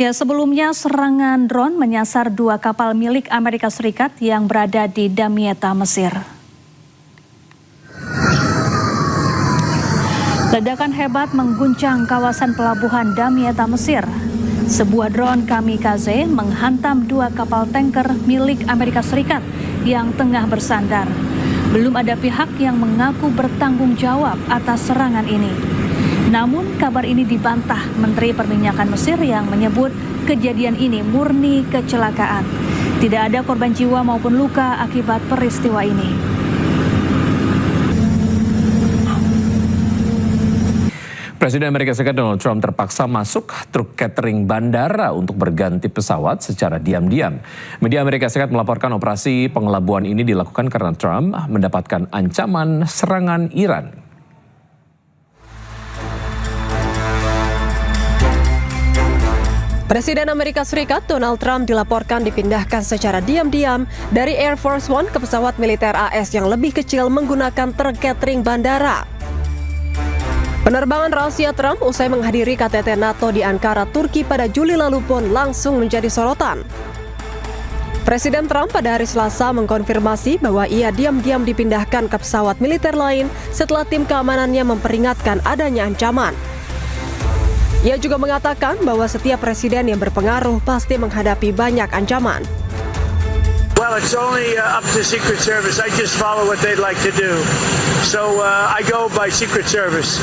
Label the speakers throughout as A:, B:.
A: Ya, sebelumnya serangan drone menyasar 2 kapal milik Amerika Serikat yang berada di Damietta, Mesir. Ledakan hebat mengguncang kawasan pelabuhan Damietta, Mesir. Sebuah drone kamikaze menghantam 2 kapal tanker milik Amerika Serikat yang tengah bersandar. Belum ada pihak yang mengaku bertanggung jawab atas serangan ini. Namun kabar ini dibantah Menteri Perminyakan Mesir yang menyebut kejadian ini murni kecelakaan. Tidak ada korban jiwa maupun luka akibat peristiwa ini.
B: Presiden Amerika Serikat Donald Trump terpaksa masuk truk catering bandara untuk berganti pesawat secara diam-diam. Media Amerika Serikat melaporkan operasi pengelabuan ini dilakukan karena Trump mendapatkan ancaman serangan Iran.
C: Presiden Amerika Serikat Donald Trump dilaporkan dipindahkan secara diam-diam dari Air Force One ke pesawat militer AS yang lebih kecil menggunakan truk catering bandara. Penerbangan rahasia Trump usai menghadiri KTT NATO di Ankara, Turki pada Juli lalu pun langsung menjadi sorotan. Presiden Trump pada hari Selasa mengkonfirmasi bahwa ia diam-diam dipindahkan ke pesawat militer lain setelah tim keamanannya memperingatkan adanya ancaman. Ia juga mengatakan bahwa setiap presiden yang berpengaruh pasti menghadapi banyak ancaman.
D: Well, it's only up to Secret Service. I just follow what they'd like to do. So I go by Secret Service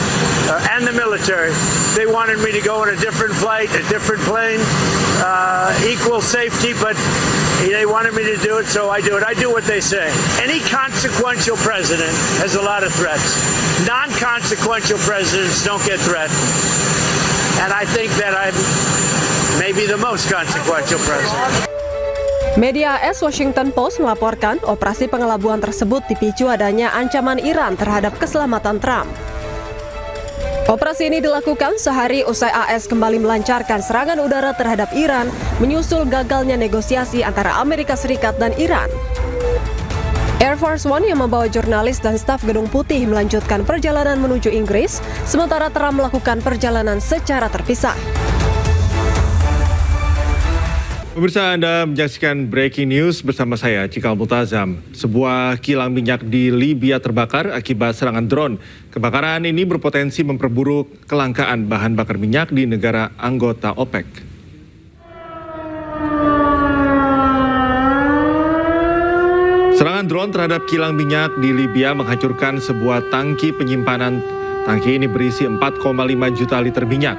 D: and the military. They wanted me to go on a different flight, a different plane, equal safety, but they wanted me to do it, so I do it. I do what they say. Any consequential president has a lot of threats. Non-consequential presidents don't get threatened. And I think that I'm maybe the most consequential president.
C: Media AS Washington Post melaporkan operasi pengelabuan tersebut dipicu adanya ancaman Iran terhadap keselamatan Trump. Operasi ini dilakukan sehari usai AS kembali melancarkan serangan udara terhadap Iran menyusul gagalnya negosiasi antara Amerika Serikat dan Iran. Air Force One yang membawa jurnalis dan staf Gedung Putih melanjutkan perjalanan menuju Inggris, sementara Trump melakukan perjalanan secara terpisah.
E: Pemirsa, Anda menyaksikan Breaking News bersama saya, Cikal Multazam. Sebuah kilang minyak di Libya terbakar akibat serangan drone. Kebakaran ini berpotensi memperburuk kelangkaan bahan bakar minyak di negara anggota OPEC. Serangan drone terhadap kilang minyak di Libya menghancurkan sebuah tangki penyimpanan. Tangki ini berisi 4,5 juta liter minyak.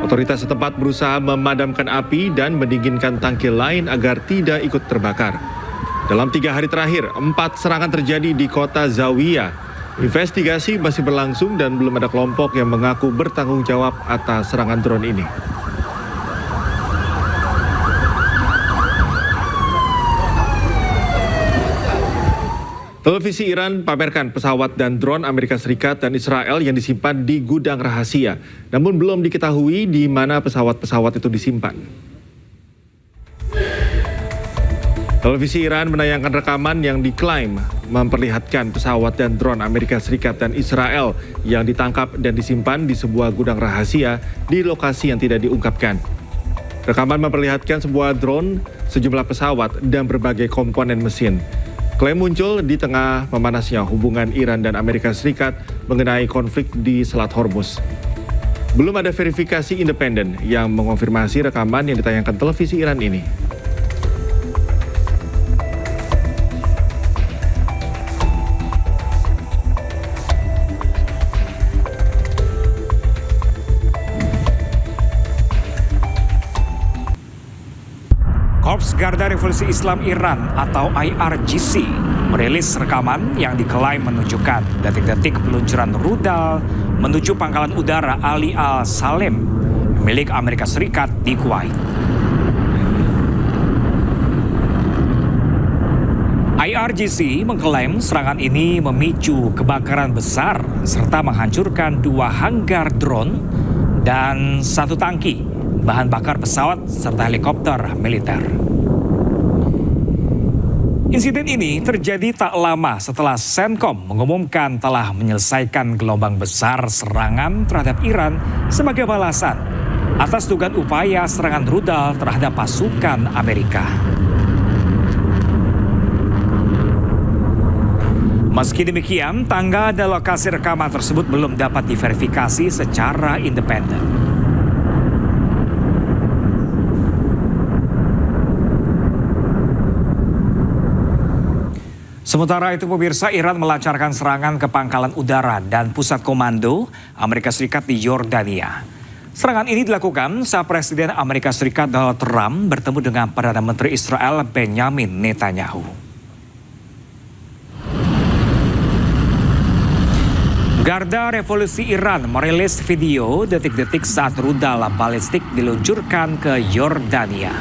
E: Otoritas setempat berusaha memadamkan api dan mendinginkan tangki lain agar tidak ikut terbakar. Dalam 3 hari terakhir, 4 serangan terjadi di kota Zawiya. Investigasi masih berlangsung dan belum ada kelompok yang mengaku bertanggung jawab atas serangan drone ini. Televisi Iran pamerkan pesawat dan drone Amerika Serikat dan Israel yang disimpan di gudang rahasia. Namun belum diketahui di mana pesawat-pesawat itu disimpan. Televisi Iran menayangkan rekaman yang diklaim memperlihatkan pesawat dan drone Amerika Serikat dan Israel yang ditangkap dan disimpan di sebuah gudang rahasia di lokasi yang tidak diungkapkan. Rekaman memperlihatkan sebuah drone, sejumlah pesawat, dan berbagai komponen mesin. Klaim muncul di tengah memanasnya hubungan Iran dan Amerika Serikat mengenai konflik di Selat Hormuz. Belum ada verifikasi independen yang mengonfirmasi rekaman yang ditayangkan televisi Iran ini.
F: Korps Garda Revolusi Islam Iran atau IRGC merilis rekaman yang diklaim menunjukkan detik-detik peluncuran rudal menuju pangkalan udara Ali Al-Salem milik Amerika Serikat di Kuwait. IRGC mengklaim serangan ini memicu kebakaran besar serta menghancurkan 2 hanggar drone dan 1 tangki bahan bakar pesawat serta helikopter militer. Insiden ini terjadi tak lama setelah CENTCOM mengumumkan telah menyelesaikan gelombang besar serangan terhadap Iran sebagai balasan atas dugaan upaya serangan rudal terhadap pasukan Amerika. Meski demikian, tanggal dan lokasi rekaman tersebut belum dapat diverifikasi secara independen. Sementara itu, pemirsa, Iran melancarkan serangan ke pangkalan udara dan pusat komando Amerika Serikat di Yordania. Serangan ini dilakukan saat Presiden Amerika Serikat Donald Trump bertemu dengan Perdana Menteri Israel Benjamin Netanyahu. Garda Revolusi Iran merilis video detik-detik saat rudal balistik diluncurkan ke Yordania.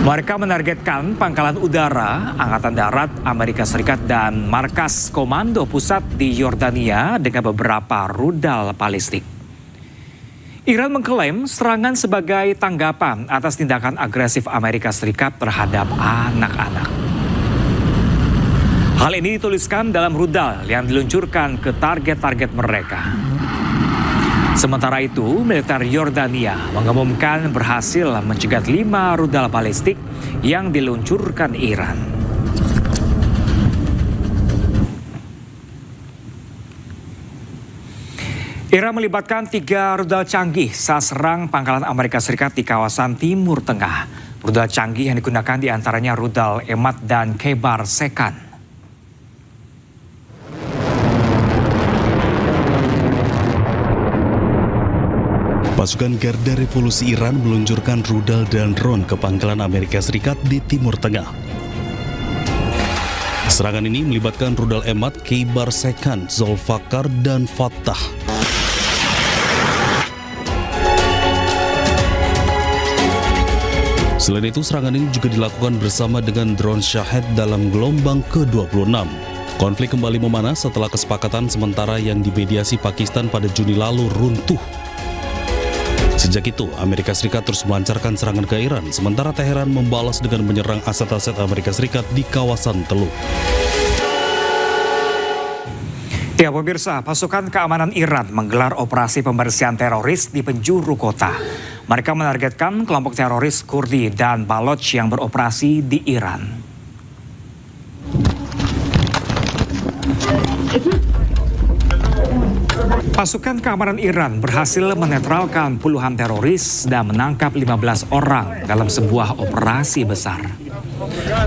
F: Mereka menargetkan pangkalan udara, Angkatan Darat Amerika Serikat dan markas komando pusat di Yordania dengan beberapa rudal balistik. Iran mengklaim serangan sebagai tanggapan atas tindakan agresif Amerika Serikat terhadap anak-anak. Hal ini dituliskan dalam rudal yang diluncurkan ke target-target mereka. Sementara itu, militer Yordania mengumumkan berhasil mencegat 5 rudal balistik yang diluncurkan Iran. Iran melibatkan 3 rudal canggih saat serang pangkalan Amerika Serikat di kawasan Timur Tengah. Rudal canggih yang digunakan diantaranya rudal Emad dan Khaybar Sekan.
G: Pasukan Garda Revolusi Iran meluncurkan rudal dan drone ke pangkalan Amerika Serikat di Timur Tengah. Serangan ini melibatkan rudal Emad, Khaybar Sekan, Zulfaqar, dan Fattah. Selain itu, serangan ini juga dilakukan bersama dengan drone Shahed dalam gelombang ke-26. Konflik kembali memanas setelah kesepakatan sementara yang dimediasi Pakistan pada Juni lalu runtuh. Sejak itu, Amerika Serikat terus melancarkan serangan ke Iran, sementara Teheran membalas dengan menyerang aset-aset Amerika Serikat di kawasan Teluk.
F: Ya, pemirsa, pasukan keamanan Iran menggelar operasi pembersihan teroris di penjuru kota. Mereka menargetkan kelompok teroris Kurdi dan Baloch yang beroperasi di Iran. Pasukan keamanan Iran berhasil menetralkan puluhan teroris dan menangkap 15 orang dalam sebuah operasi besar.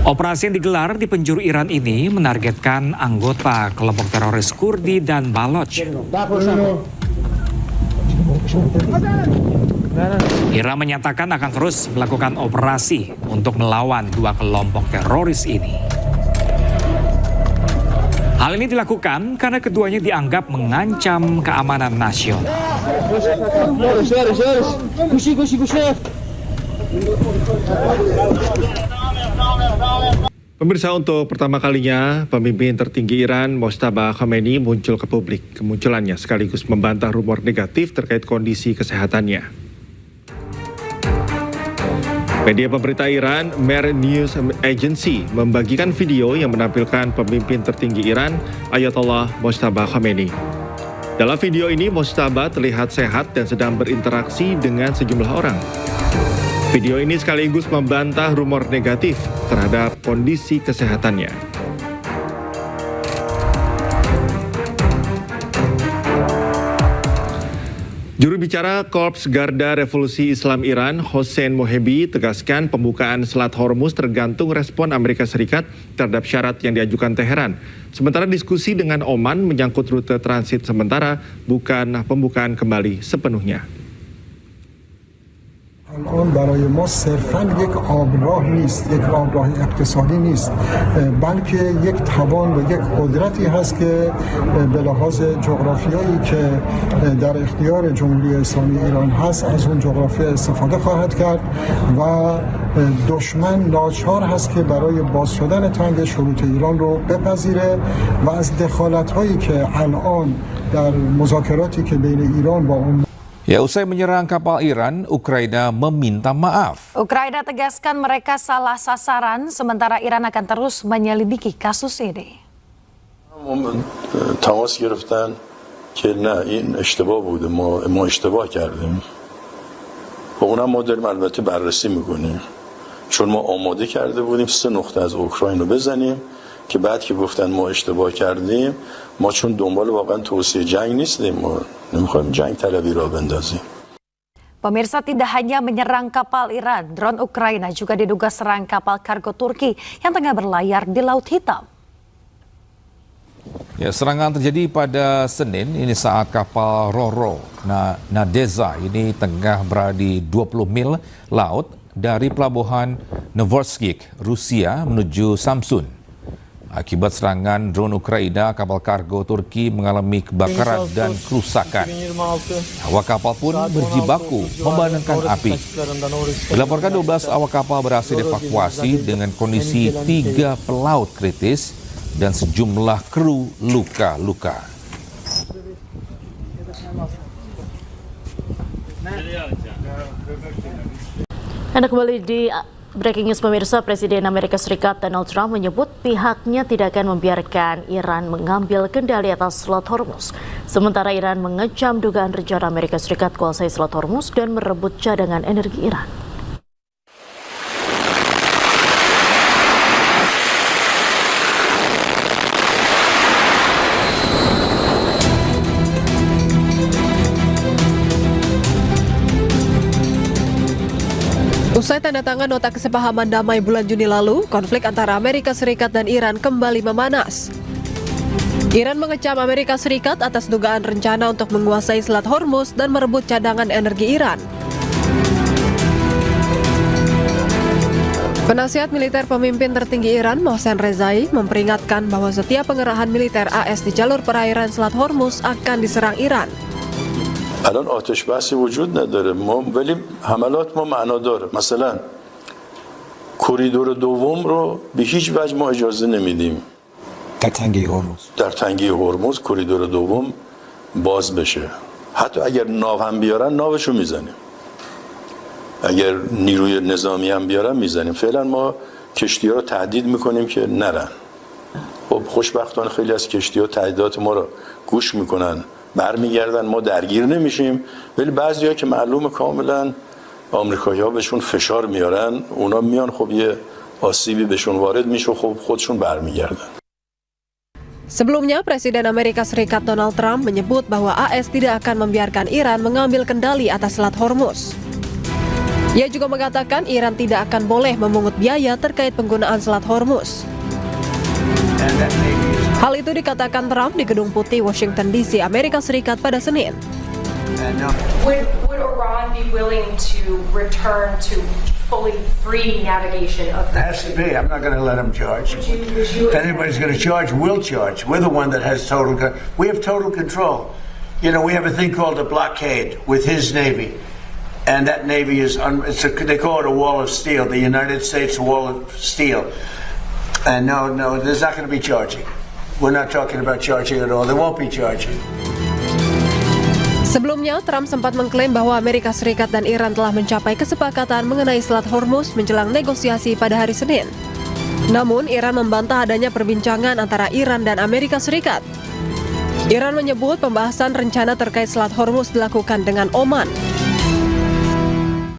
F: Operasi yang digelar di penjuru Iran ini menargetkan anggota kelompok teroris Kurdi dan Baloch. Iran menyatakan akan terus melakukan operasi untuk melawan 2 kelompok teroris ini. Hal ini dilakukan karena keduanya dianggap mengancam keamanan nasional.
E: Pemirsa, untuk pertama kalinya pemimpin tertinggi Iran Mojtaba Khomeini muncul ke publik. Kemunculannya sekaligus membantah rumor negatif terkait kondisi kesehatannya. Media pemberita Iran, Mehr News Agency, membagikan video yang menampilkan pemimpin tertinggi Iran, Ayatollah Mojtaba Khomeini. Dalam video ini, Mojtaba terlihat sehat dan sedang berinteraksi dengan sejumlah orang. Video ini sekaligus membantah rumor negatif terhadap kondisi kesehatannya. Juru bicara Korps Garda Revolusi Islam Iran, Hossein Mohebi, tegaskan pembukaan Selat Hormuz tergantung respon Amerika Serikat terhadap syarat yang diajukan Teheran. Sementara diskusi dengan Oman menyangkut rute transit sementara, bukan pembukaan kembali sepenuhnya.
H: الان برای ما صرفاً یک آبراه نیست، یک آبراه اقتصادی نیست، بلکه یک توان و یک قدرتی هست که به لحاظ جغرافیایی که در اختیار جمهوری اسلامی ایران هست از اون جغرافیا استفاده خواهد کرد و دشمن ناچار هست که برای باز شدن تنگ شروط ایران رو بپذیره و از دخالت‌هایی که الان در مذاکراتی که بین ایران با اون
I: Ya, usai menyerang kapal Iran, Ukraina meminta maaf.
A: Ukraina tegaskan mereka salah sasaran, sementara Iran akan terus menyelidiki kasus ini.
J: تماس گرفتن که نه این اشتباه بوده ما اشتباه کردیم و اونم ما داریم البته بررسی میکنیم چون ما آماده کرده بودیم 3 نقطه از اوکراین رو بزنیم که بعد که گفتن ما اشتباه کردیم ما چون دنبال واقعا توسعه جنگ نیستیم ما نمیخوایم جنگ طلبی را بندازیم.
K: Pemirsa, tidak hanya menyerang kapal Iran, drone Ukraina juga diduga serang kapal kargo Turki yang tengah berlayar di Laut Hitam.
I: Ya, serangan terjadi pada Senin ini saat kapal Ro-Ro Nadeza ini tengah berada di 20 mil laut dari pelabuhan Novorossiysk, Rusia menuju Samsun. Akibat serangan drone Ukraina, kapal kargo Turki mengalami kebakaran dan kerusakan. Awak kapal pun berjibaku memadamkan api. Dilaporkan 12 awak kapal berhasil dievakuasi dengan kondisi 3 pelaut kritis dan sejumlah kru luka-luka.
A: Anda kembali di Breaking News pemirsa. Presiden Amerika Serikat Donald Trump menyebut pihaknya tidak akan membiarkan Iran mengambil kendali atas Selat Hormuz. Sementara Iran mengecam dugaan rencana Amerika Serikat kuasai Selat Hormuz dan merebut cadangan energi Iran.
C: Usai tanda tangan nota kesepahaman damai bulan Juni lalu, konflik antara Amerika Serikat dan Iran kembali memanas. Iran mengecam Amerika Serikat atas dugaan rencana untuk menguasai Selat Hormuz dan merebut cadangan energi Iran. Penasihat militer pemimpin tertinggi Iran, Mohsen Rezai, memperingatkan bahwa setiap pengerahan militer AS di jalur perairan Selat Hormuz akan diserang Iran.
J: الان آتش بحثی وجود نداره ولی حملات ما معنا داره مثلا کریدور دوم رو به هیچ وجه ما اجازه نمیدیم در تنگه هرمز کریدور دوم باز بشه حتی اگر ناو هم بیارن ناوشو میزنیم اگر نیروی نظامی هم بیارن میزنیم فعلا ما کشتی‌ها رو تهدید میکنیم که نرن خب خوشبختانه خیلی از کشتی‌ها تهدیدات ما رو گوش میکنن برمیگردن ما درگیر نمیشیم ولی بعضیا که معلومه کاملا آمریکایی‌ها بهشون فشار میارن اونا میان خب یه آسیبی بهشون وارد میشه خب خودشون برمیگردن.
C: Sebelumnya, Presiden Amerika Serikat Donald Trump menyebut bahwa AS tidak akan membiarkan Iran mengambil kendali atas Selat Hormuz. Ia juga mengatakan Iran tidak akan boleh memungut biaya terkait penggunaan Selat Hormuz. Hal itu dikatakan Trump di Gedung Putih, Washington DC, Amerika Serikat pada Senin.
L: Would Iran be willing to return to fully free navigation of the...
D: It has to be. I'm not going to let them charge. If anybody's going to charge, we'll charge. We're the one that has total control. We have total control. You know, we have a thing called a blockade with his Navy. And that Navy is, they call it a wall of steel, the United States wall of steel. And no, there's not going to be charging. We're not talking about charging at all. There won't be charging.
C: Sebelumnya, Trump sempat mengklaim bahwa Amerika Serikat dan Iran telah mencapai kesepakatan mengenai Selat Hormuz menjelang negosiasi pada hari Senin. Namun, Iran membantah adanya perbincangan antara Iran dan Amerika Serikat. Iran menyebut pembahasan rencana terkait Selat Hormuz dilakukan dengan Oman.